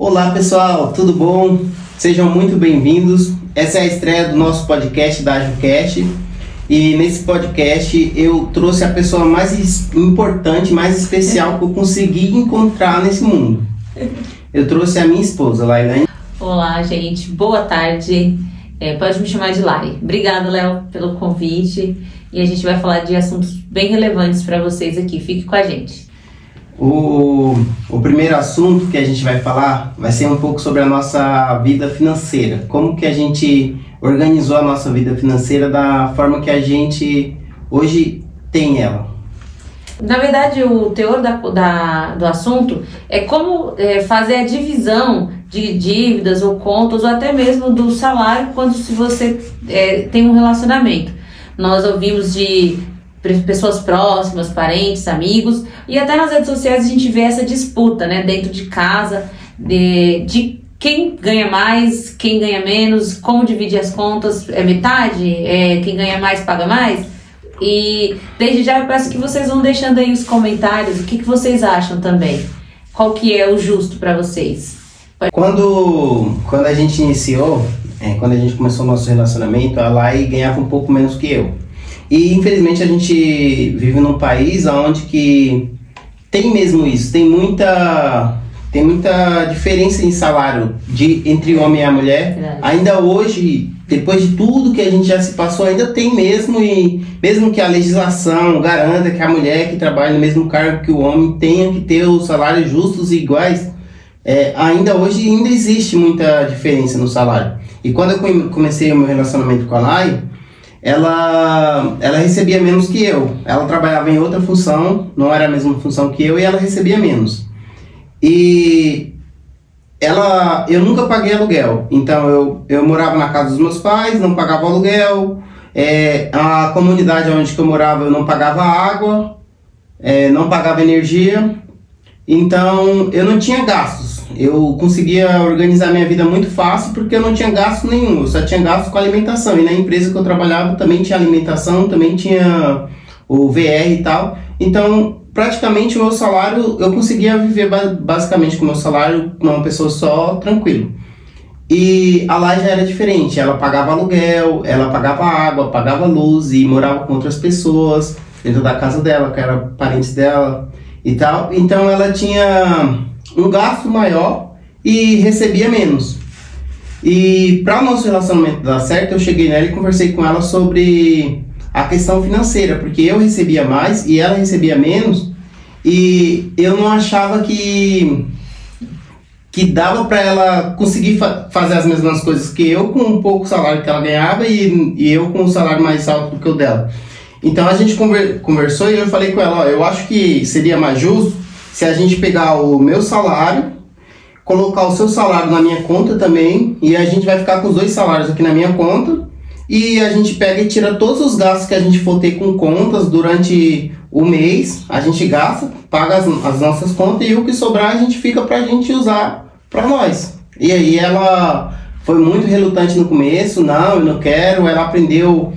Olá pessoal, tudo bom? Sejam muito bem-vindos. Essa é a estreia do nosso podcast da AjuCast. E nesse podcast eu trouxe a pessoa mais importante, mais especial que eu consegui encontrar nesse mundo. Eu trouxe a minha esposa, Lailane. Olá, gente. Boa tarde. Pode me chamar de Lai. Obrigada, Léo, pelo convite. E a gente vai falar de assuntos bem relevantes para vocês aqui. Fique com a gente. O primeiro assunto que a gente vai falar vai ser um pouco sobre a nossa vida financeira. Como que a gente organizou a nossa vida financeira da forma que a gente hoje tem ela. Na verdade, o teor do assunto é como fazer a divisão de dívidas ou contas ou até mesmo do salário quando se você tem um relacionamento. Nós ouvimos de pessoas próximas, parentes, amigos, e até nas redes sociais a gente vê essa disputa, né, dentro de casa, de quem ganha mais, quem ganha menos, como dividir as contas, metade, quem ganha mais paga mais. E desde já eu peço que vocês vão deixando aí os comentários, o que vocês acham também, qual que é o justo para vocês. Quando a gente iniciou, quando a gente começou o nosso relacionamento, a Lai ganhava um pouco menos que eu. E infelizmente a gente vive num país onde que tem mesmo isso, tem muita diferença em salário entre o homem e a mulher. Verdade. Ainda hoje, depois de tudo que a gente já se passou, ainda tem mesmo, e mesmo que a legislação garanta que a mulher que trabalha no mesmo cargo que o homem tenha que ter os salários justos e iguais, ainda hoje existe muita diferença no salário. E quando eu comecei o meu relacionamento com a Lai, ela recebia menos que eu. Ela trabalhava em outra função, não era a mesma função que eu, e ela recebia menos. E eu nunca paguei aluguel. Então eu morava na casa dos meus pais, não pagava aluguel. A comunidade onde que eu morava eu não pagava água, não pagava energia. Então eu não tinha gastos. Eu conseguia organizar minha vida muito fácil porque eu não tinha gasto nenhum, eu só tinha gasto com alimentação. E na empresa que eu trabalhava também tinha alimentação, também tinha o VR e tal. Então, praticamente o meu salário, eu conseguia viver basicamente com o meu salário, com uma pessoa só, tranquilo. E a Lai já era diferente, ela pagava aluguel, ela pagava água, pagava luz e morava com outras pessoas dentro da casa dela, que eram parentes dela e tal. Então ela tinha um gasto maior e recebia menos. E para o nosso relacionamento dar certo, eu cheguei nela e conversei com ela sobre a questão financeira, porque eu recebia mais e ela recebia menos, e eu não achava que dava para ela conseguir fazer as mesmas coisas que eu com um pouco salário que ela ganhava e eu com um salário mais alto do que o dela. Então a gente conversou e eu falei com ela, eu acho que seria mais justo se a gente pegar o meu salário, colocar o seu salário na minha conta também, e a gente vai ficar com os dois salários aqui na minha conta, e a gente pega e tira todos os gastos que a gente for ter com contas durante o mês, a gente gasta, paga as nossas contas, e o que sobrar a gente fica pra gente usar pra nós. E aí ela foi muito relutante no começo, não, eu não quero, ela aprendeu,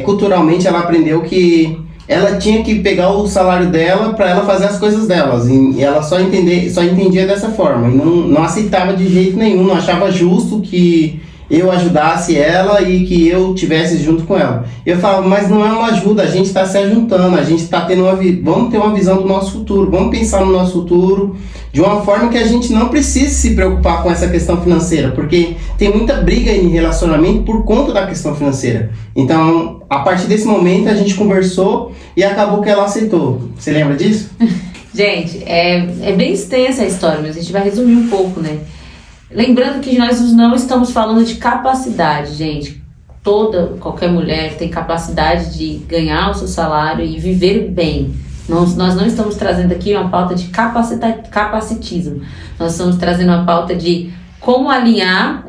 culturalmente ela aprendeu que ela tinha que pegar o salário dela para ela fazer as coisas delas, e ela só entendia dessa forma, e não aceitava de jeito nenhum, não achava justo que eu ajudasse ela e que eu tivesse junto com ela. Eu falava, mas não é uma ajuda, a gente está se ajuntando, a gente está tendo vamos ter uma visão do nosso futuro, vamos pensar no nosso futuro de uma forma que a gente não precise se preocupar com essa questão financeira, porque tem muita briga em relacionamento por conta da questão financeira. Então, a partir desse momento a gente conversou e acabou que ela aceitou. Você lembra disso? Gente, é bem extensa a história, mas a gente vai resumir um pouco, né? Lembrando que nós não estamos falando de capacidade, gente. Qualquer mulher tem capacidade de ganhar o seu salário e viver bem. Nós não estamos trazendo aqui uma pauta de capacitismo. Nós estamos trazendo uma pauta de como alinhar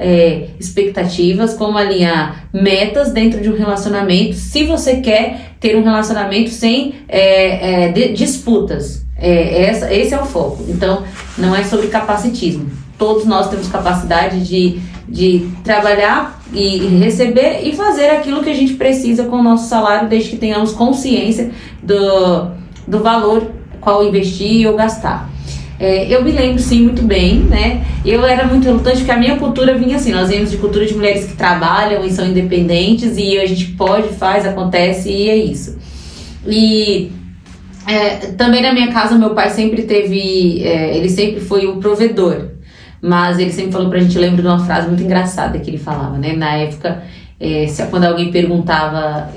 expectativas, como alinhar metas dentro de um relacionamento, se você quer ter um relacionamento sem disputas. Esse é o foco. Então, não é sobre capacitismo. Todos nós temos capacidade de trabalhar e receber e fazer aquilo que a gente precisa com o nosso salário, desde que tenhamos consciência do valor qual investir ou gastar. Eu me lembro, sim, muito bem, né? Eu era muito relutante porque a minha cultura vinha assim, nós viemos de cultura de mulheres que trabalham e são independentes e a gente pode, faz, acontece e é isso. E também na minha casa meu pai sempre teve, ele sempre foi o provedor, mas ele sempre falou pra gente, eu lembro de uma frase muito engraçada que ele falava, né? Na época, quando alguém perguntava,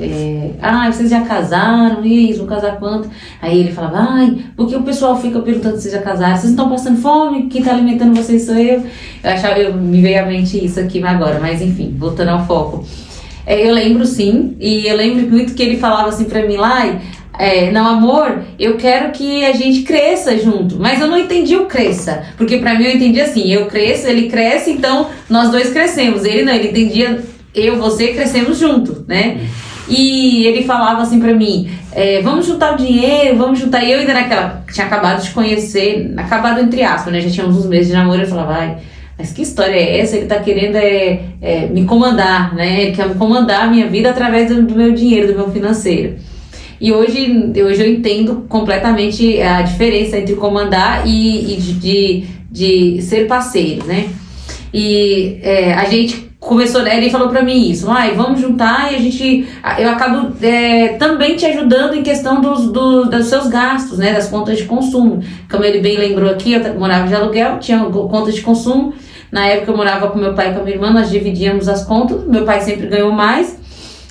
vocês já casaram? E aí, vão casar quanto? Aí ele falava, porque o pessoal fica perguntando se vocês já casaram, vocês não estão passando fome? Quem tá alimentando vocês sou eu. Me veio à mente isso aqui agora, mas enfim, voltando ao foco. Eu lembro sim, e eu lembro muito que ele falava assim pra mim, Lai, não, amor, eu quero que a gente cresça junto, mas eu não entendi o cresça, porque pra mim eu entendi assim, eu cresço, ele cresce, então nós dois crescemos. Ele não, ele entendia eu, você crescemos junto, né? E ele falava assim pra mim, vamos juntar o dinheiro, vamos juntar. E eu ainda tinha acabado de conhecer, acabado entre aspas, né? Já tínhamos uns meses de namoro, eu falava, mas que história é essa? Ele tá querendo me comandar, né? Ele quer me comandar a minha vida através do meu dinheiro, do meu financeiro. E hoje eu entendo completamente a diferença entre comandar e de ser parceiro, né? E a gente começou, ele falou pra mim isso, vamos juntar e eu acabo também te ajudando em questão dos seus gastos, né, das contas de consumo. Como ele bem lembrou aqui, eu morava de aluguel, tinha contas de consumo. Na época eu morava com meu pai e com a minha irmã, nós dividíamos as contas, meu pai sempre ganhou mais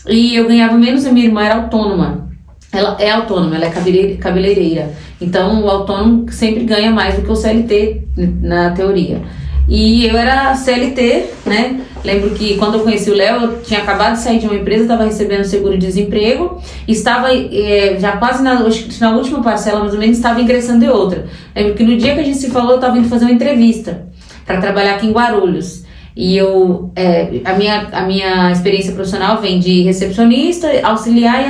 e eu ganhava menos, a minha irmã era autônoma. Ela é autônoma, ela é cabeleireira, então o autônomo sempre ganha mais do que o CLT na teoria. E eu era CLT, né? Lembro que quando eu conheci o Léo, eu tinha acabado de sair de uma empresa, estava recebendo seguro-desemprego, estava já quase na última parcela, mais ou menos, estava ingressando em outra. Lembro que no dia que a gente se falou, eu estava indo fazer uma entrevista para trabalhar aqui em Guarulhos. E a minha experiência profissional vem de recepcionista, auxiliar e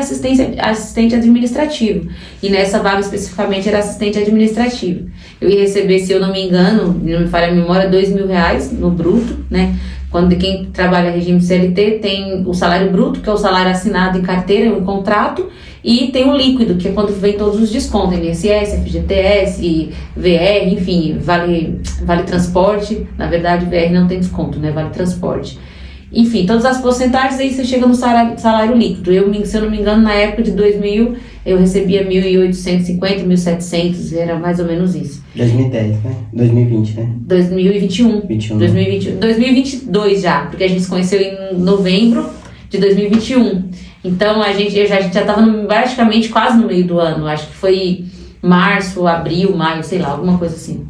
assistente administrativo. E nessa vaga especificamente era assistente administrativo. Eu ia receber, se eu não me engano, não me falha a memória, R$2.000 no bruto, né? Quando quem trabalha regime CLT tem o salário bruto, que é o salário assinado em carteira, em contrato, e tem o líquido, que é quando vem todos os descontos, INSS, FGTS, VR, enfim, vale transporte. Na verdade, VR não tem desconto, né? Vale transporte. Enfim, todas as porcentagens, aí você chega no salário líquido. Se eu não me engano, na época de 2000, eu recebia 1.850, 1.700, era mais ou menos isso. 2010, né? 2020, né? 2021. 2022 já, porque a gente se conheceu em novembro de 2021. Então, a gente já estava praticamente quase no meio do ano. Acho que foi março, abril, maio, sei lá, alguma coisa assim.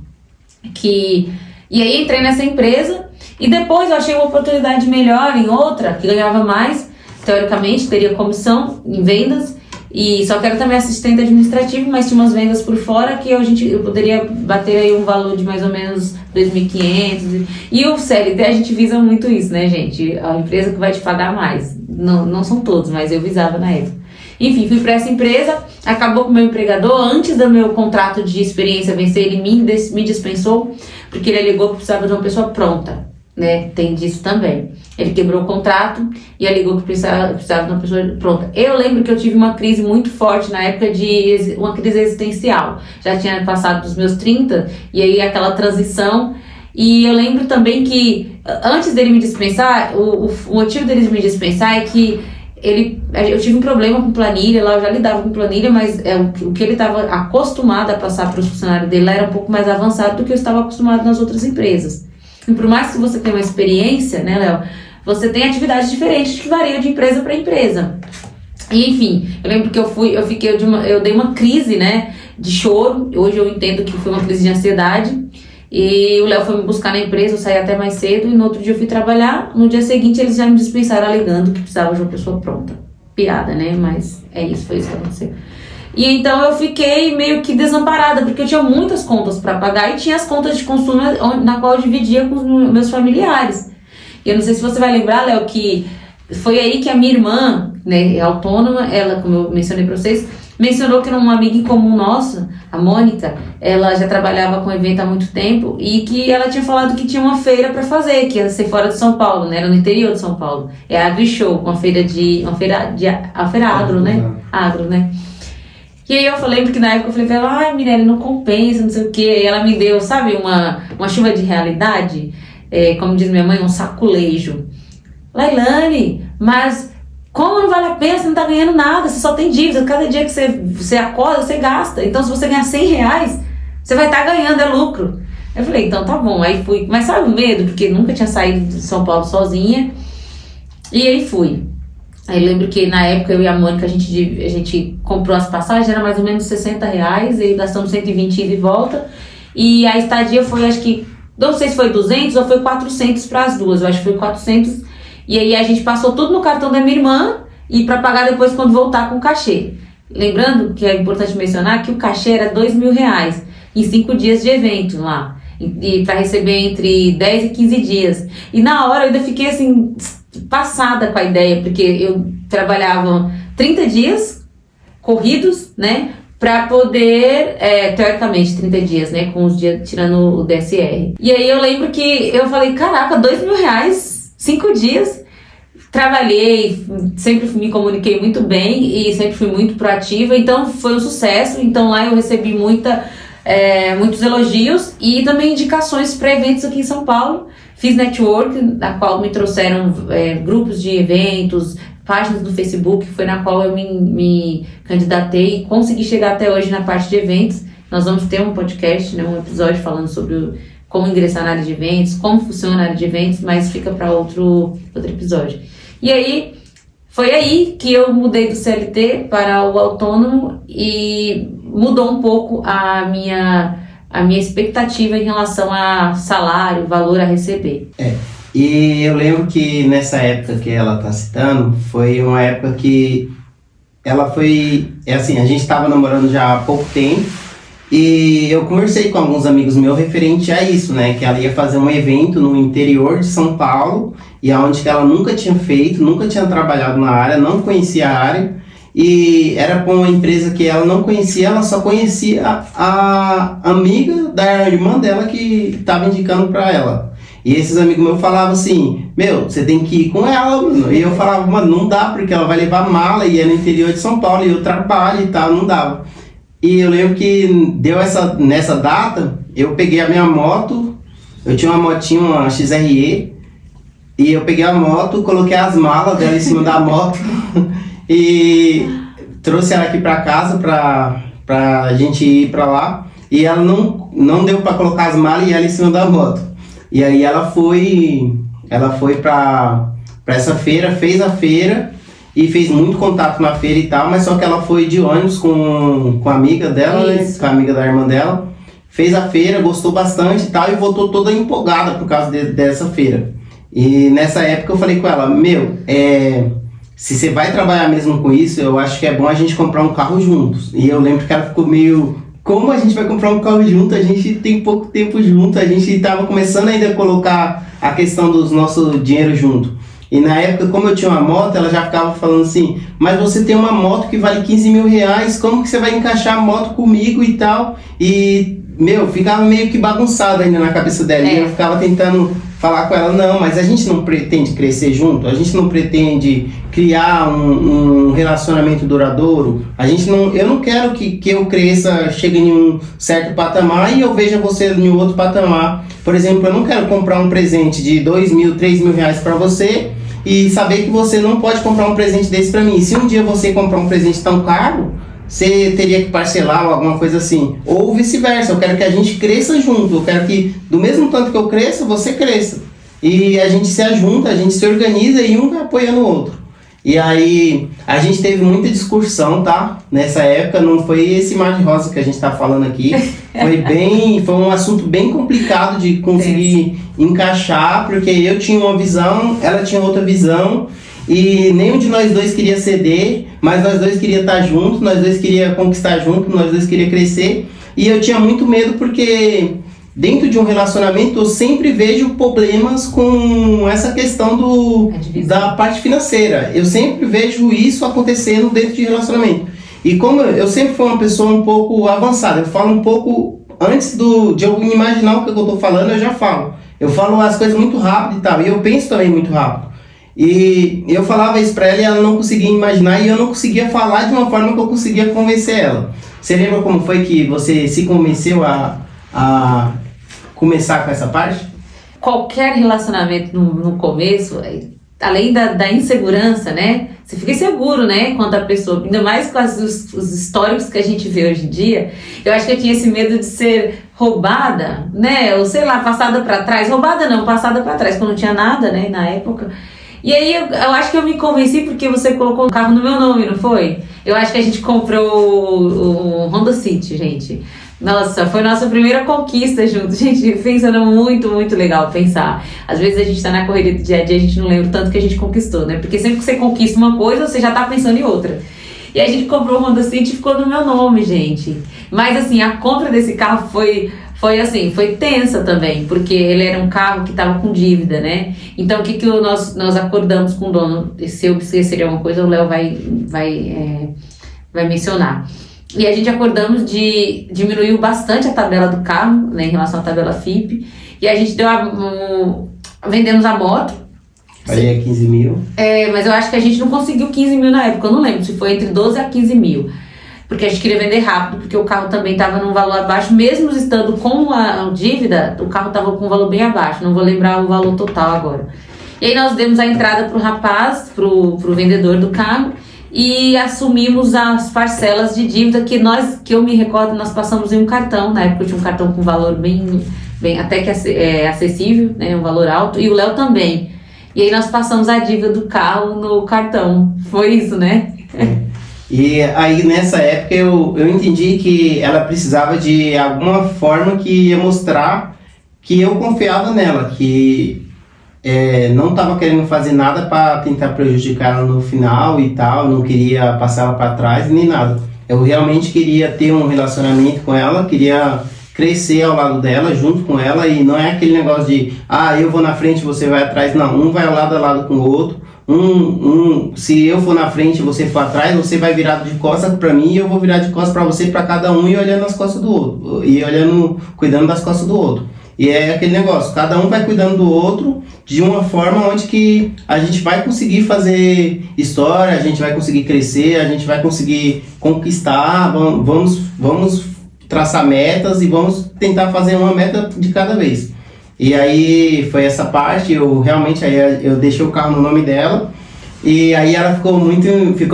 E aí entrei nessa empresa e depois eu achei uma oportunidade melhor em outra, que ganhava mais, teoricamente, teria comissão em vendas. E só que era também assistente administrativo, mas tinha umas vendas por fora que eu poderia bater aí um valor de mais ou menos 2.500. E o CLT a gente visa muito isso, né, gente? A empresa que vai te pagar mais. Não são todos, mas eu visava na época. Enfim, fui para essa empresa, acabou com o meu empregador. Antes do meu contrato de experiência vencer, ele me dispensou, porque ele alegou que precisava de uma pessoa pronta, né? Tem disso também. Ele quebrou o contrato e alegou que precisava de uma pessoa pronta. Eu lembro que eu tive uma crise muito forte na época, uma crise existencial. Já tinha passado dos meus 30 e aí aquela transição. E eu lembro também que antes dele me dispensar, o motivo dele me dispensar é que eu tive um problema com planilha lá, eu já lidava com planilha, mas o que ele estava acostumado a passar para os funcionários dele lá era um pouco mais avançado do que eu estava acostumado nas outras empresas. E por mais que você tenha uma experiência, né, Léo, você tem atividades diferentes que variam de empresa para empresa. E, enfim, eu lembro que eu dei uma crise, né, de choro. Hoje eu entendo que foi uma crise de ansiedade. E o Léo foi me buscar na empresa, eu saí até mais cedo e no outro dia eu fui trabalhar. No dia seguinte eles já me dispensaram alegando que precisava de uma pessoa pronta. Piada, né? Mas é isso, foi isso que aconteceu. E então eu fiquei meio que desamparada, porque eu tinha muitas contas para pagar e tinha as contas de consumo na qual eu dividia com os meus familiares. E eu não sei se você vai lembrar, Léo, que foi aí que a minha irmã, né, é autônoma, ela, como eu mencionei para vocês, mencionou que era uma amiga em comum nossa, a Mônica, ela já trabalhava com evento há muito tempo e que ela tinha falado que tinha uma feira para fazer, que ia ser fora de São Paulo, né? Era no interior de São Paulo. É a AgriShow, uma feira agro, né? Agro, né? E aí eu lembro que na época eu falei pra ela, ai Mirelle, não compensa, não sei o quê. E ela me deu, sabe, uma chuva de realidade, como diz minha mãe, um saculejo. Lailane, mas como não vale a pena, você não tá ganhando nada, você só tem dívida, cada dia que você acorda, você gasta. Então se você ganhar R$100, você vai estar ganhando, é lucro. Eu falei, então tá bom, aí fui. Mas sabe o medo? Porque nunca tinha saído de São Paulo sozinha. E aí fui. Aí lembro que na época eu e a Mônica, a gente comprou as passagens, era mais ou menos R$60, e gastamos 120 ida e volta. E a estadia foi, acho que, não sei se foi 200 ou foi 400 para as duas, eu acho que foi 400. E aí a gente passou tudo no cartão da minha irmã e para pagar depois quando voltar com o cachê. Lembrando que é importante mencionar que o cachê era R$2.000 em 5 dias de evento lá. E para receber entre 10 e 15 dias. E na hora eu ainda fiquei assim, passada com a ideia, porque eu trabalhava 30 dias corridos, né? Para poder, teoricamente, 30 dias, né? Com os dias tirando o DSR. E aí eu lembro que eu falei, caraca, R$2.000, 5 dias. Trabalhei, sempre me comuniquei muito bem e sempre fui muito proativa, então foi um sucesso. Então lá eu recebi muitos elogios e também indicações para eventos aqui em São Paulo. Fiz network, na qual me trouxeram grupos de eventos, páginas do Facebook, foi na qual eu me candidatei e consegui chegar até hoje na parte de eventos. Nós vamos ter um podcast, né, um episódio falando sobre como ingressar na área de eventos, como funciona a área de eventos, mas fica para outro episódio. E aí, foi aí que eu mudei do CLT para o autônomo e mudou um pouco a minha expectativa em relação a salário, valor a receber. E eu lembro que nessa época que ela está citando, foi uma época que ela foi... assim, a gente estava namorando já há pouco tempo e eu conversei com alguns amigos meus referente a isso, né? Que ela ia fazer um evento no interior de São Paulo e aonde que ela nunca tinha feito, nunca tinha trabalhado na área, não conhecia a área. E era com uma empresa que ela não conhecia, ela só conhecia a amiga da irmã dela que estava indicando para ela. E esses amigos meus falavam assim, você tem que ir com ela, mano. E eu falava, mano, não dá, porque ela vai levar mala e é no interior de São Paulo, e eu trabalho e tal, não dava. E eu lembro que nessa data, eu peguei a minha moto, eu tinha uma motinha, uma XRE, e eu peguei a moto, coloquei as malas dela em cima da moto, e trouxe ela aqui para casa pra gente ir para lá, e ela não deu para colocar as malas e ela em cima da moto. E aí ela foi para essa feira, fez a feira e fez muito contato na feira e tal, mas só que ela foi de ônibus com a amiga dela, né, com a amiga da irmã dela, fez a feira, gostou bastante e tal, e voltou toda empolgada por causa dessa feira. E nessa época eu falei com ela, se você vai trabalhar mesmo com isso, eu acho que é bom a gente comprar um carro juntos. E eu lembro que ela ficou meio, como a gente vai comprar um carro junto? A gente tem pouco tempo junto, a gente estava começando ainda a colocar a questão dos nossos dinheiro junto. E na época, como eu tinha uma moto, ela já ficava falando assim, mas você tem uma moto que vale R$15.000, como que você vai encaixar a moto comigo e tal? E, ficava meio que bagunçado ainda na cabeça dela. E eu ficava tentando falar com ela, não, mas a gente não pretende crescer junto, a gente não pretende criar um relacionamento duradouro, eu não quero que eu cresça, chegue em um certo patamar e eu veja você em outro patamar. Por exemplo, eu não quero comprar um presente de R$2.000, R$3.000 para você e saber que você não pode comprar um presente desse para mim. Se um dia você comprar um presente tão caro, você teria que parcelar ou alguma coisa assim. Ou vice-versa, eu quero que a gente cresça junto, eu quero que do mesmo tanto que eu cresça, você cresça. E a gente se ajunta, a gente se organiza e um vai apoiando o outro. E aí a gente teve muita discussão, tá? Nessa época, não foi esse mar de rosa que a gente tá falando aqui. Foi um assunto bem complicado de conseguir encaixar, porque eu tinha uma visão, ela tinha outra visão. E nenhum de nós dois queria ceder, mas nós dois queria estar juntos, nós dois queria conquistar juntos, nós dois queria crescer. E eu tinha muito medo porque dentro de um relacionamento eu sempre vejo problemas com essa questão da parte financeira. Eu sempre vejo isso acontecendo dentro de relacionamento. E como eu sempre fui uma pessoa um pouco avançada, eu falo um pouco antes de eu imaginar o que eu estou falando, eu já falo. Eu falo as coisas muito rápido e tal, e eu penso também muito rápido. E eu falava isso pra ela e ela não conseguia imaginar e eu não conseguia falar de uma forma que eu conseguia convencer ela. Você lembra como foi que você se convenceu a começar com essa parte? Qualquer relacionamento no começo, além da insegurança, né? Você fica inseguro, né? Quanto a pessoa, ainda mais com os históricos que a gente vê hoje em dia. Eu acho que eu tinha esse medo de ser roubada, né? Ou sei lá, passada pra trás. Roubada não, passada pra trás, quando não tinha nada, né? Na época. E aí eu acho que eu me convenci porque você colocou um carro no meu nome, não foi? Eu acho que a gente comprou o Honda City, gente. Nossa, foi nossa primeira conquista juntos. Gente, pensando muito, muito legal pensar. Às vezes a gente tá na correria do dia a dia, a gente não lembra tanto que a gente conquistou, né? Porque sempre que você conquista uma coisa, você já tá pensando em outra. E a gente comprou o Honda City e ficou no meu nome, gente. Mas assim, a compra desse carro foi tensa também, porque ele era um carro que estava com dívida, né? Então o que nós acordamos com o dono? Se eu esquecer alguma coisa, o Léo vai mencionar. E a gente acordamos diminuiu bastante a tabela do carro, né, em relação à tabela FIPE, e a gente vendemos a moto. Aí é 15 mil. Mas eu acho que a gente não conseguiu 15 mil na época, eu não lembro se foi entre 12 a 15 mil. Porque a gente queria vender rápido, porque o carro também estava num valor abaixo, mesmo estando com a dívida, o carro estava com um valor bem abaixo, não vou lembrar o valor total agora. E aí nós demos a entrada pro rapaz, pro vendedor do carro, e assumimos as parcelas de dívida que eu me recordo, nós passamos em um cartão. Na época eu tinha um cartão com valor bem até que acessível, né, um valor alto, e o Léo também. E aí nós passamos a dívida do carro no cartão. Foi isso, né? E aí nessa época eu entendi que ela precisava de alguma forma que ia mostrar que eu confiava nela, que não estava querendo fazer nada para tentar prejudicar ela no final e tal, não queria passar ela para trás nem nada. Eu realmente queria ter um relacionamento com ela, queria crescer ao lado dela, junto com ela, e não é aquele negócio de eu vou na frente, você vai atrás, não, um vai lado a lado com o outro, se eu for na frente e você for atrás, você vai virar de costas para mim e eu vou virar de costas para você, para cada um, e olhando as costas do outro, e cuidando das costas do outro. E é aquele negócio, cada um vai cuidando do outro de uma forma onde que a gente vai conseguir fazer história, a gente vai conseguir crescer, a gente vai conseguir conquistar, vamos traçar metas e vamos tentar fazer uma meta de cada vez. E aí foi essa parte, eu deixei o carro no nome dela, e aí ela ficou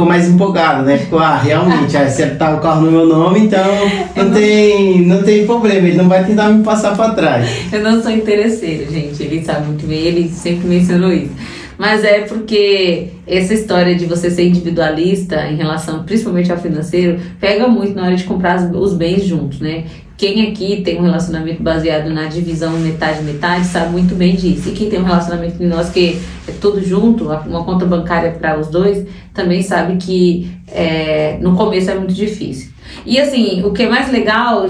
mais empolgada, né? Ficou, realmente, se tá o carro no meu nome, então não tem problema, ele não vai tentar me passar para trás. Eu não sou interesseiro, gente, ele sabe muito bem, ele sempre mencionou isso. Mas é porque essa história de você ser individualista em relação, principalmente ao financeiro, pega muito na hora de comprar os bens juntos, né? Quem aqui tem um relacionamento baseado na divisão metade-metade sabe muito bem disso. E quem tem um relacionamento de nós que é tudo junto, uma conta bancária para os dois, também sabe que no começo é muito difícil. E assim, o que é mais legal,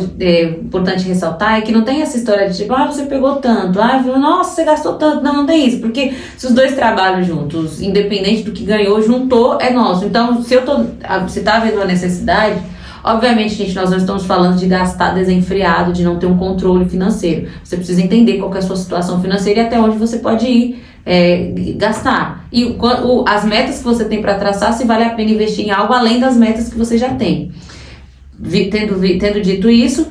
importante ressaltar, é que não tem essa história de tipo, você pegou tanto, nossa, você gastou tanto. Não tem isso, porque se os dois trabalham juntos, independente do que ganhou, juntou, é nosso. Então, se tá havendo uma necessidade, obviamente, gente, nós não estamos falando de gastar desenfreado, de não ter um controle financeiro. Você precisa entender qual que é a sua situação financeira e até onde você pode ir gastar. E as metas que você tem para traçar, se vale a pena investir em algo além das metas que você já tem. Tendo dito isso,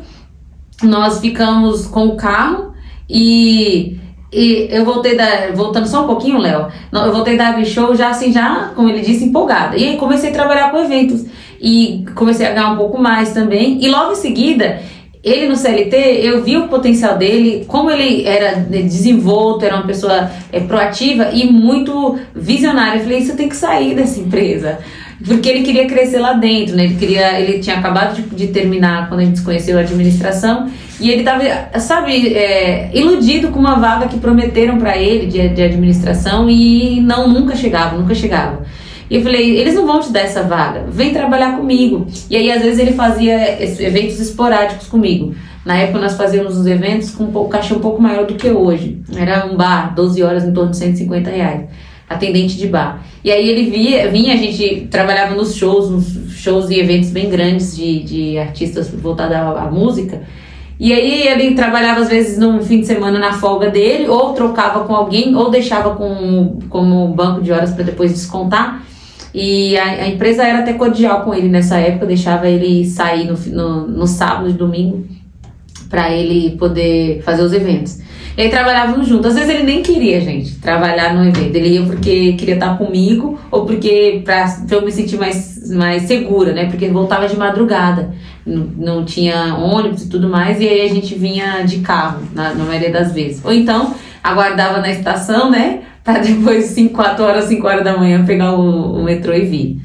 nós ficamos com o carro e eu voltando só um pouquinho, Léo, eu voltei da Show já, como ele disse, empolgada. E aí comecei a trabalhar com eventos e comecei a ganhar um pouco mais também. E logo em seguida, ele no CLT, eu vi o potencial dele, como ele era desenvolto, era uma pessoa proativa e muito visionária. Eu falei, você tem que sair dessa empresa. Porque ele queria crescer lá dentro, né? Ele tinha acabado de terminar, quando a gente se conheceu, a administração, e ele estava, iludido com uma vaga que prometeram para ele de administração e nunca chegava. E eu falei, eles não vão te dar essa vaga, vem trabalhar comigo. E aí, às vezes, ele fazia eventos esporádicos comigo. Na época, nós fazíamos uns eventos com um cachê um pouco maior do que hoje. Era um bar, 12 horas, em torno de R$150. Atendente de bar. E aí ele vinha, a gente trabalhava nos shows e eventos bem grandes de artistas voltados à música, E aí ele trabalhava às vezes no fim de semana na folga dele, ou trocava com alguém, ou deixava como banco de horas para depois descontar. E a empresa era até cordial com ele nessa época, deixava ele sair no sábado e domingo para ele poder fazer os eventos. E aí trabalhávamos juntos. Às vezes ele nem queria, gente, trabalhar no evento. Ele ia porque queria estar comigo ou porque pra eu me sentir mais segura, né? Porque ele voltava de madrugada. Não tinha ônibus e tudo mais. E aí a gente vinha de carro, na maioria das vezes. Ou então, aguardava na estação, né? Pra depois, 4 horas, 5 horas da manhã, pegar o metrô e vir.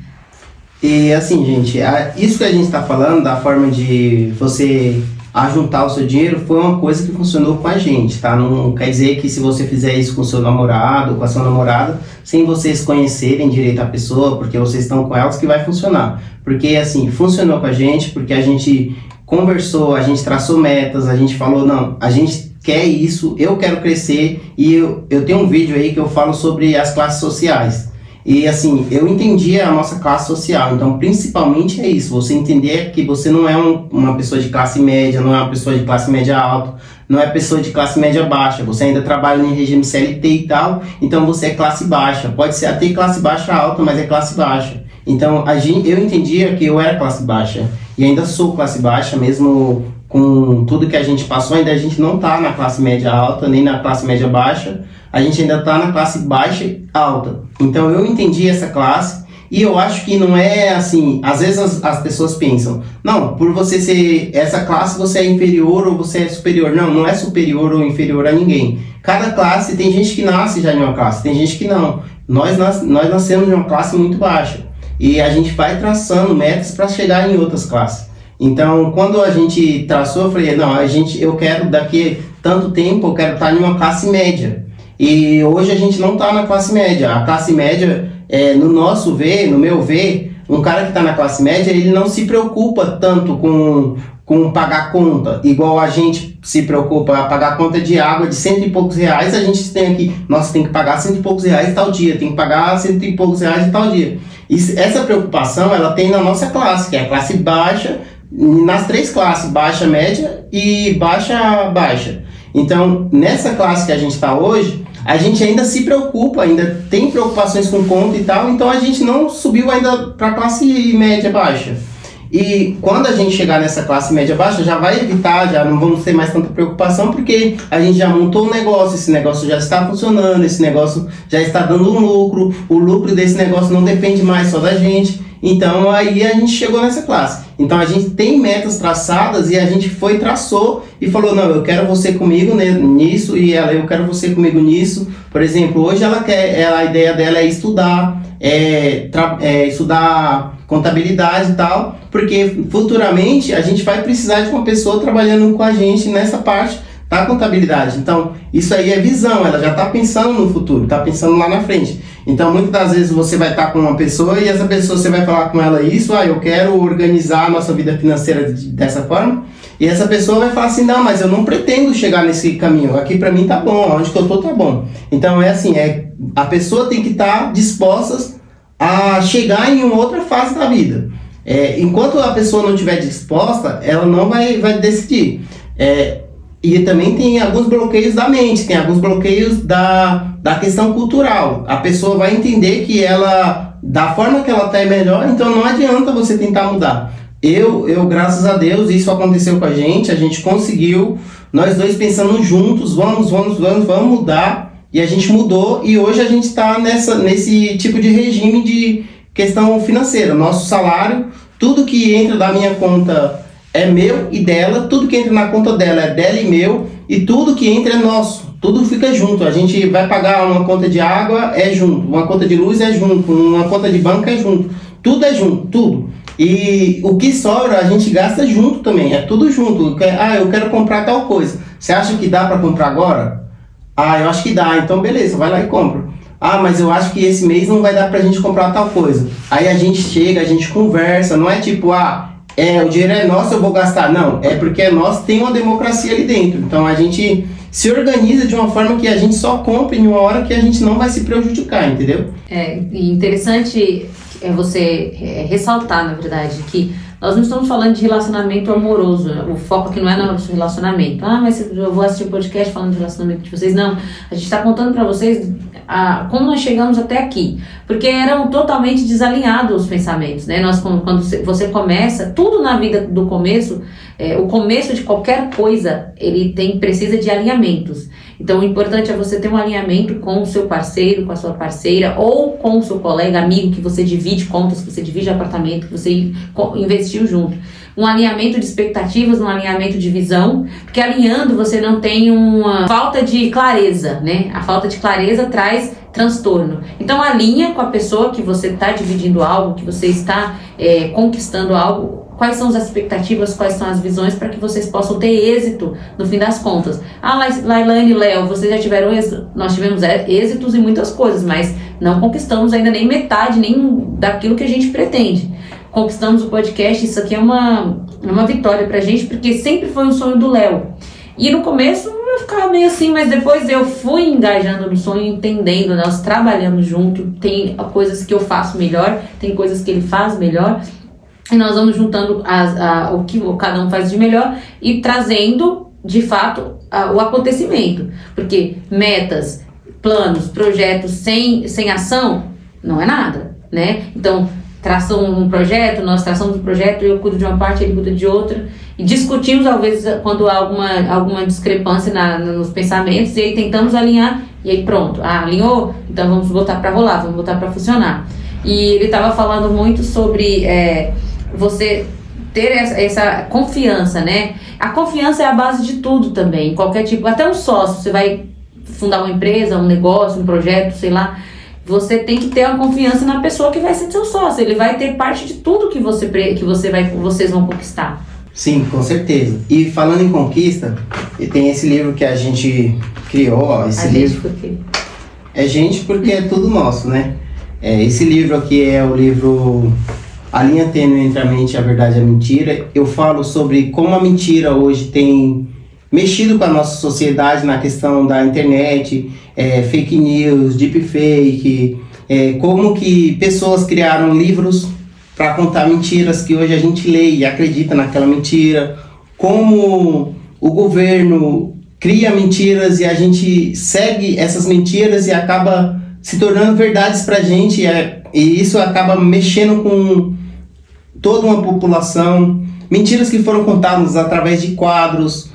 E assim, gente, isso que a gente está falando, da forma de você ajuntar o seu dinheiro, foi uma coisa que funcionou com a gente, tá? Não quer dizer que se você fizer isso com o seu namorado, com a sua namorada, sem vocês conhecerem direito a pessoa, porque vocês estão com elas, que vai funcionar. Porque, assim, funcionou com a gente, porque a gente conversou, a gente traçou metas, a gente falou, não, a gente quer isso, eu quero crescer, e eu tenho um vídeo aí que eu falo sobre as classes sociais. E assim, eu entendi a nossa classe social, então principalmente é isso, você entender que você não é uma pessoa de classe média, não é uma pessoa de classe média alta, não é pessoa de classe média baixa, você ainda trabalha em regime CLT e tal, então você é classe baixa, pode ser até classe baixa alta, mas é classe baixa. Então eu entendia que eu era classe baixa, e ainda sou classe baixa, mesmo com tudo que a gente passou, ainda a gente não está na classe média alta, nem na classe média baixa, a gente ainda está na classe baixa alta. Então eu entendi essa classe e eu acho que não é assim, às vezes as pessoas pensam, não, por você ser essa classe você é inferior ou você é superior. Não, não é superior ou inferior a ninguém. Cada classe, tem gente que nasce já em uma classe, tem gente que não. Nós nascemos de uma classe muito baixa e a gente vai traçando metas para chegar em outras classes. Então, quando a gente traçou, eu falei, não, eu quero daqui tanto tempo, eu quero estar em uma classe média. E hoje a gente não está na classe média. A classe média, no meu ver, um cara que está na classe média, ele não se preocupa tanto com pagar conta, igual a gente se preocupa a pagar conta de água de 100 e poucos reais, a gente tem aqui, nossa, tem que pagar 100 e poucos reais tal dia, tem que pagar 100 e poucos reais tal dia. Essa preocupação, ela tem na nossa classe, que é a classe baixa, nas 3 classes, baixa, média e baixa. Então, nessa classe que a gente está hoje, a gente ainda se preocupa, ainda tem preocupações com conta e tal, então a gente não subiu ainda para a classe média baixa. E quando a gente chegar nessa classe média baixa, já vai evitar, já não vamos ter mais tanta preocupação, porque a gente já montou um negócio, esse negócio já está funcionando, esse negócio já está dando um lucro, o lucro desse negócio não depende mais só da gente. Então aí a gente chegou nessa classe. Então a gente tem metas traçadas e a gente traçou e falou, não, eu quero você comigo nisso, e ela, eu quero você comigo nisso. Por exemplo, hoje a ideia dela é estudar, estudar contabilidade e tal, porque futuramente a gente vai precisar de uma pessoa trabalhando com a gente nessa parte da contabilidade. Então isso aí é visão, ela já está pensando no futuro, está pensando lá na frente. Então, muitas das vezes você vai estar com uma pessoa e essa pessoa, você vai falar com ela isso, eu quero organizar a nossa vida financeira dessa forma, e essa pessoa vai falar assim, não, mas eu não pretendo chegar nesse caminho, aqui pra mim tá bom, onde que eu tô tá bom. Então, é assim, a pessoa tem que estar disposta a chegar em uma outra fase da vida. Enquanto a pessoa não estiver disposta, ela não vai decidir. E também tem alguns bloqueios da mente, tem alguns bloqueios da questão cultural. A pessoa vai entender que ela, da forma que ela está é melhor, então não adianta você tentar mudar. Eu, graças a Deus, isso aconteceu com a gente conseguiu, nós dois pensando juntos, vamos mudar, e a gente mudou, e hoje a gente está nesse tipo de regime de questão financeira. Nosso salário, tudo que entra da minha conta é meu e dela, tudo que entra na conta dela é dela e meu, e tudo que entra é nosso, tudo fica junto. A gente vai pagar uma conta de água, é junto, uma conta de luz é junto, uma conta de banco é junto, tudo é junto, tudo. E o que sobra a gente gasta junto também, é tudo junto. Eu quero comprar tal coisa, você acha que dá para comprar agora? Eu acho que dá, então beleza, vai lá e compra. Mas eu acho que esse mês não vai dar pra gente comprar tal coisa. Aí a gente chega, a gente conversa, não é tipo, o dinheiro é nosso, eu vou gastar. Não, é porque é nosso, tem uma democracia ali dentro. Então a gente se organiza de uma forma que a gente só compra em uma hora que a gente não vai se prejudicar, entendeu? E interessante você ressaltar, na verdade, que Nós não estamos falando de relacionamento amoroso. O foco aqui não é no nosso relacionamento. Mas eu vou assistir um podcast falando de relacionamento de vocês. Não. A gente está contando para vocês como nós chegamos até aqui. Porque eram totalmente desalinhados os pensamentos, né? Quando você começa, tudo na vida do começo, o começo de qualquer coisa, ele precisa de alinhamentos. Então, o importante é você ter um alinhamento com o seu parceiro, com a sua parceira, ou com o seu colega, amigo, que você divide contas, que você divide apartamento, que você investiu junto. Um alinhamento de expectativas, um alinhamento de visão, porque alinhando você não tem uma falta de clareza, né? A falta de clareza traz transtorno. Então, alinha com a pessoa que você está dividindo algo, que você está conquistando algo. Quais são as expectativas, quais são as visões para que vocês possam ter êxito no fim das contas. Lailane e Léo, vocês já tiveram êxito? Nós tivemos êxitos em muitas coisas, mas não conquistamos ainda nem metade, nem daquilo que a gente pretende. Conquistamos o podcast, isso aqui é uma vitória pra gente, porque sempre foi um sonho do Léo. E no começo eu ficava meio assim, mas depois eu fui engajando no sonho, entendendo, nós trabalhamos junto, tem coisas que eu faço melhor, tem coisas que ele faz melhor. E nós vamos juntando o que cada um faz de melhor e trazendo, de fato, o acontecimento. Porque metas, planos, projetos sem ação não é nada, né? Então, traçam um projeto, nós traçamos um projeto, eu cuido de uma parte, ele cuida de outra. E discutimos, às vezes, quando há alguma discrepância nos pensamentos, e aí tentamos alinhar, e aí pronto, alinhou? Então vamos botar para rolar, vamos botar para funcionar. E ele estava falando muito sobre... você ter essa confiança, né? A confiança é a base de tudo também, qualquer tipo, até um sócio, você vai fundar uma empresa, um negócio, um projeto, sei lá, você tem que ter a confiança na pessoa que vai ser seu sócio, ele vai ter parte de tudo que vocês vão conquistar. Sim, com certeza. E falando em conquista, tem esse livro que a gente criou, esse livro... É gente porque é tudo nosso, né? Esse livro aqui é o livro... A linha tênue entre a mente, a verdade e a mentira. Eu falo sobre como a mentira hoje tem mexido com a nossa sociedade na questão da internet, fake news, deepfake, como que pessoas criaram livros para contar mentiras que hoje a gente lê e acredita naquela mentira, como o governo cria mentiras e a gente segue essas mentiras e acaba se tornando verdades pra gente, e isso acaba mexendo com toda uma população, mentiras que foram contadas através de quadros,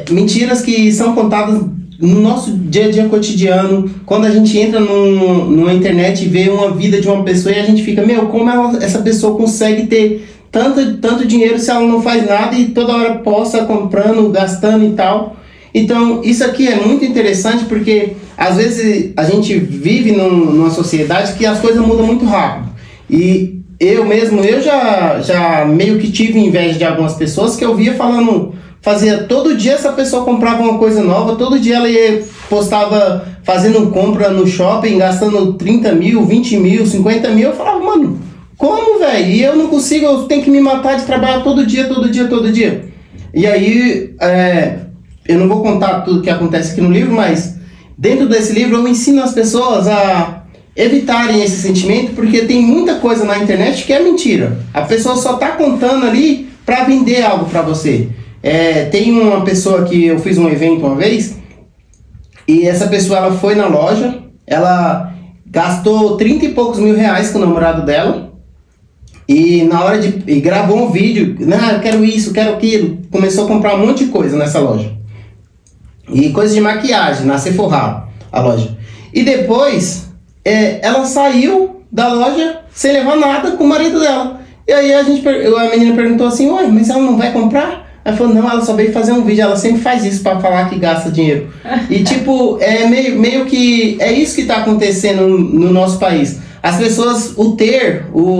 mentiras que são contadas no nosso dia a dia cotidiano, quando a gente entra numa internet e vê uma vida de uma pessoa e a gente fica, como essa pessoa consegue ter tanto dinheiro se ela não faz nada e toda hora posta comprando, gastando e tal. Então isso aqui é muito interessante porque às vezes a gente vive numa sociedade que as coisas mudam muito rápido, e eu já meio que tive inveja de algumas pessoas que eu via falando, fazia todo dia essa pessoa comprava uma coisa nova, todo dia ela postava fazendo compra no shopping, gastando 30 mil, 20 mil, 50 mil, eu falava, mano, como, velho? E eu não consigo, eu tenho que me matar de trabalhar todo dia. E aí, eu não vou contar tudo que acontece aqui no livro, mas dentro desse livro eu ensino as pessoas a evitarem esse sentimento, porque tem muita coisa na internet que é mentira. A pessoa só tá contando ali para vender algo para você. Tem uma pessoa que eu fiz um evento uma vez, e essa pessoa ela foi na loja, ela gastou 30 e poucos mil reais com o namorado dela, e na hora e gravou um vídeo, eu quero isso, quero aquilo, começou a comprar um monte de coisa nessa loja. E coisa de maquiagem, na Sephora, a loja. E depois... ela saiu da loja sem levar nada com o marido dela. E aí a menina perguntou assim, mas ela não vai comprar? Ela falou, não, ela só veio fazer um vídeo, ela sempre faz isso pra falar que gasta dinheiro. E tipo, meio que é isso que tá acontecendo no nosso país. As pessoas, eu tenho,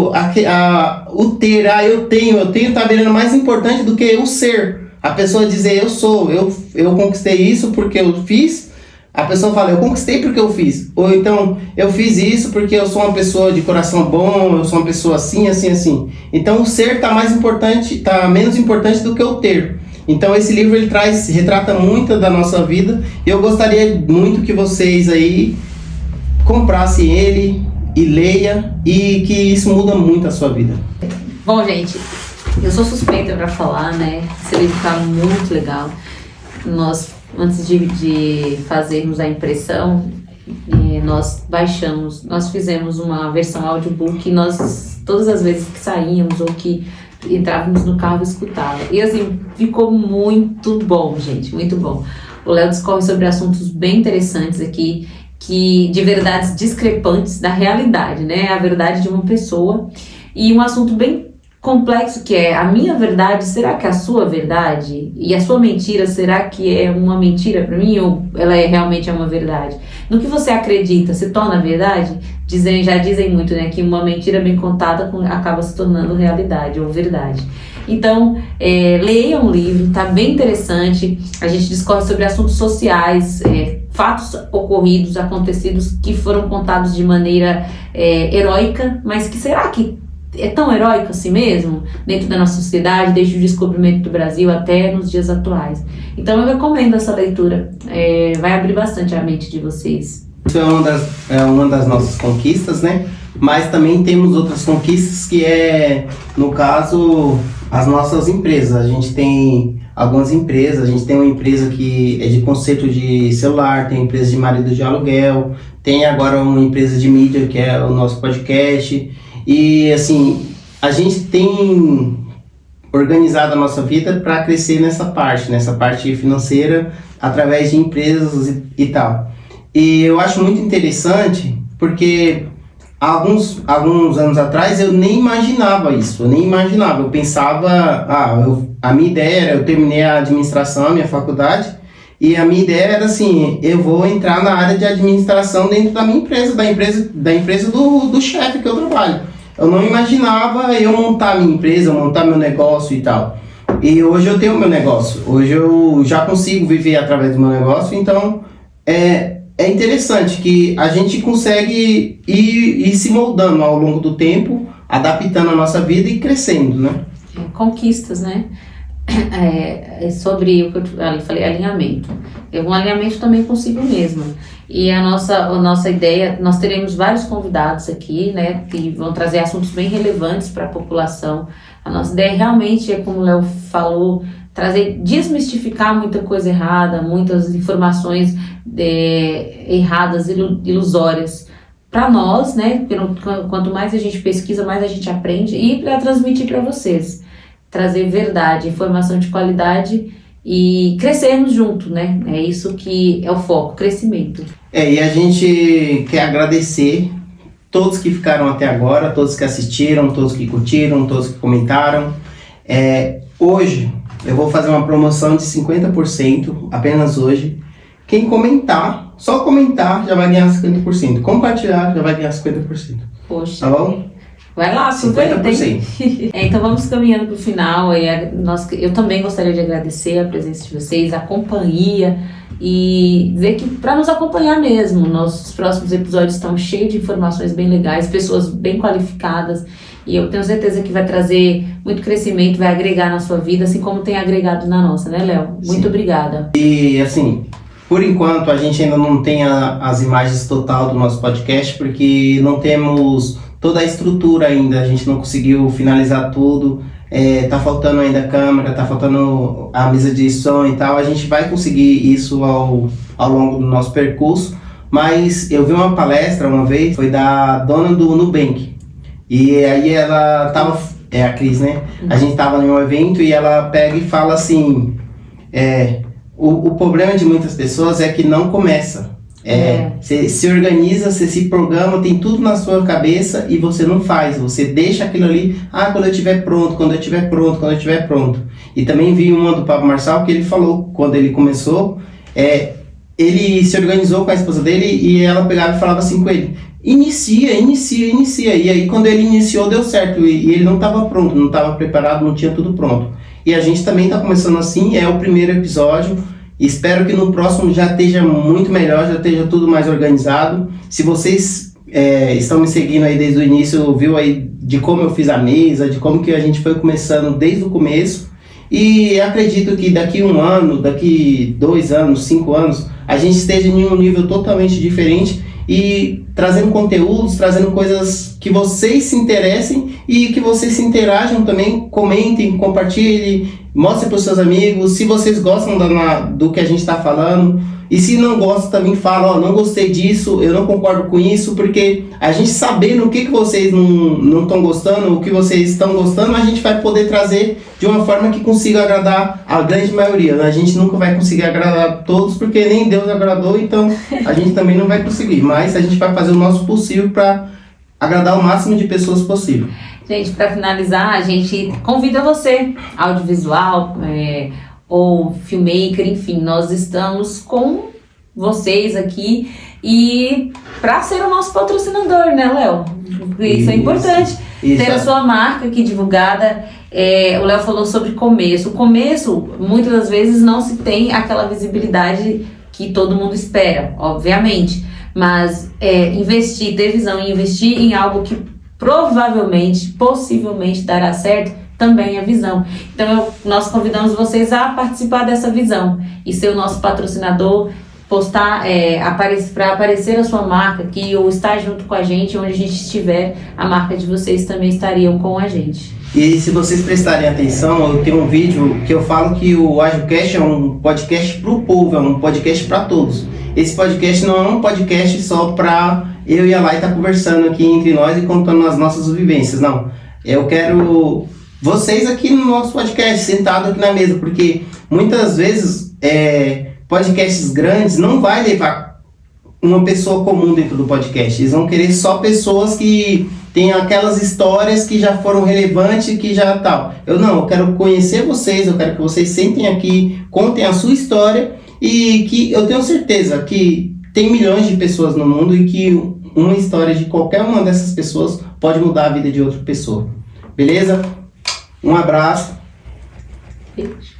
tá virando mais importante do que o ser. A pessoa dizer, eu conquistei isso porque eu fiz. A pessoa fala, eu conquistei porque eu fiz. Ou então, eu fiz isso porque eu sou uma pessoa de coração bom, eu sou uma pessoa assim, assim, assim. Então, o ser tá menos importante do que o ter. Então, esse livro, ele retrata muito da nossa vida. E eu gostaria muito que vocês aí comprassem ele e leia, e que isso muda muito a sua vida. Bom, gente, Eu sou suspeita para falar, né? Esse livro tá muito legal. Nós, antes de fazermos a impressão, nós fizemos uma versão audiobook e nós, todas as vezes que saíamos ou que entrávamos no carro, escutava. E assim, ficou muito bom, gente, muito bom. O Léo discorre sobre assuntos bem interessantes aqui, de verdades discrepantes da realidade, né? A verdade de uma pessoa. E um assunto bem complexo, que é: a minha verdade, será que é a sua verdade? E a sua mentira, será que é uma mentira para mim, ou ela realmente é uma verdade? No que você acredita se torna verdade? Já dizem muito, né, que uma mentira bem contada acaba se tornando realidade ou verdade. Então, leiam o livro, tá bem interessante. A gente discorre sobre assuntos sociais, fatos ocorridos, acontecidos, que foram contados de maneira heróica, mas que será que é tão heróico assim mesmo, dentro da nossa sociedade, desde o descobrimento do Brasil até nos dias atuais. Então eu recomendo essa leitura, vai abrir bastante a mente de vocês. Isso é uma das nossas conquistas, né? Mas também temos outras conquistas que no caso, as nossas empresas. A gente tem algumas empresas, a gente tem uma empresa que é de conserto de celular, tem empresa de marido de aluguel, tem agora uma empresa de mídia que é o nosso podcast. E assim, a gente tem organizado a nossa vida para crescer nessa parte financeira, através de empresas e tal. E eu acho muito interessante, porque alguns anos atrás eu nem imaginava isso, eu pensava, a minha ideia era, eu terminei a administração, a minha faculdade, e a minha ideia era assim: eu vou entrar na área de administração dentro da minha empresa, da empresa do chefe que eu trabalho. Eu não imaginava eu montar minha empresa, montar meu negócio e tal. E hoje eu tenho meu negócio. Hoje eu já consigo viver através do meu negócio. Então, é interessante que a gente consegue ir se moldando ao longo do tempo, adaptando a nossa vida e crescendo, né? Conquistas, né? Sobre o que eu falei, alinhamento. Um alinhamento também consigo mesma. E a nossa ideia, nós teremos vários convidados aqui, né, que vão trazer assuntos bem relevantes para a população. A nossa ideia realmente como o Léo falou, desmistificar muita coisa errada, muitas informações erradas, ilusórias para nós, né? Quanto mais a gente pesquisa, mais a gente aprende, e para transmitir para vocês, trazer verdade, informação de qualidade e crescermos junto, né? É isso que é o foco, crescimento. E a gente quer agradecer todos que ficaram até agora, todos que assistiram, todos que curtiram, todos que comentaram. Hoje eu vou fazer uma promoção de 50%, apenas hoje. Quem comentar, só comentar, já vai ganhar 50%. Compartilhar, já vai ganhar 50%. Poxa. Tá bom? Vai lá, 50%. Então vamos caminhando para o final. Eu também gostaria de agradecer a presença de vocês, a companhia, e dizer que para nos acompanhar mesmo, nossos próximos episódios estão cheios de informações bem legais, pessoas bem qualificadas, e eu tenho certeza que vai trazer muito crescimento, vai agregar na sua vida, assim como tem agregado na nossa, né, Léo? Muito obrigada. E assim, por enquanto a gente ainda não tem as imagens total do nosso podcast, porque não temos toda a estrutura ainda, a gente não conseguiu finalizar tudo. Tá faltando ainda a câmera, tá faltando a mesa de som e tal. A gente vai conseguir isso ao longo do nosso percurso. Mas eu vi uma palestra uma vez, foi da dona do Nubank. E aí ela tava, a Cris, né? A gente tava em um evento e ela pega e fala assim: o problema de muitas pessoas é que não começa. Você se organiza, você se programa, tem tudo na sua cabeça e você não faz, você deixa aquilo ali, quando eu estiver pronto. E também vi uma do Pablo Marçal que ele falou, quando ele começou, ele se organizou com a esposa dele e ela pegava e falava assim com ele: inicia. E aí quando ele iniciou deu certo, e ele não estava pronto, não estava preparado, não tinha tudo pronto. E a gente também está começando assim, é o primeiro episódio. Espero que no próximo já esteja muito melhor, já esteja tudo mais organizado. Se vocês estão me seguindo aí desde o início, viu aí de como eu fiz a mesa, de como que a gente foi começando desde o começo. E acredito que daqui 1 ano, daqui 2 anos, 5 anos, a gente esteja em um nível totalmente diferente e trazendo conteúdos, trazendo coisas que vocês se interessem e que vocês se interajam também, comentem, compartilhem, mostrem para os seus amigos, se vocês gostam do que a gente está falando. E se não gosta, também fala, ó, não gostei disso, eu não concordo com isso, porque a gente sabendo o que vocês não estão gostando, o que vocês estão gostando, a gente vai poder trazer de uma forma que consiga agradar a grande maioria, né? A gente nunca vai conseguir agradar todos, porque nem Deus agradou, então a gente também não vai conseguir, mas a gente vai fazer o nosso possível para agradar o máximo de pessoas possível. Gente, para finalizar, a gente convida você, audiovisual, ou filmmaker, enfim, nós estamos com vocês aqui e para ser o nosso patrocinador, né, Léo? Isso é importante, ter a sua marca aqui divulgada. O Léo falou sobre começo. O começo, muitas das vezes, não se tem aquela visibilidade que todo mundo espera, obviamente, mas investir, ter visão e investir em algo que provavelmente, possivelmente dará certo, também é visão. Então nós convidamos vocês a participar dessa visão e ser o nosso patrocinador, postar, para aparecer a sua marca aqui ou estar junto com a gente, onde a gente estiver, a marca de vocês também estariam com a gente. E se vocês prestarem atenção, eu tenho um vídeo que eu falo que o AgilCast é um podcast para o povo, é um podcast para todos. Esse podcast não é um podcast só para eu e a Lai estar conversando aqui entre nós e contando as nossas vivências, não. Eu quero vocês aqui no nosso podcast, sentado aqui na mesa, porque muitas vezes podcasts grandes não vai levar uma pessoa comum dentro do podcast. Eles vão querer só pessoas que têm aquelas histórias que já foram relevantes, que já tal. Eu quero conhecer vocês, eu quero que vocês sentem aqui, contem a sua história e que eu tenho certeza que tem milhões de pessoas no mundo e que uma história de qualquer uma dessas pessoas pode mudar a vida de outra pessoa. Beleza? Um abraço. Beijo.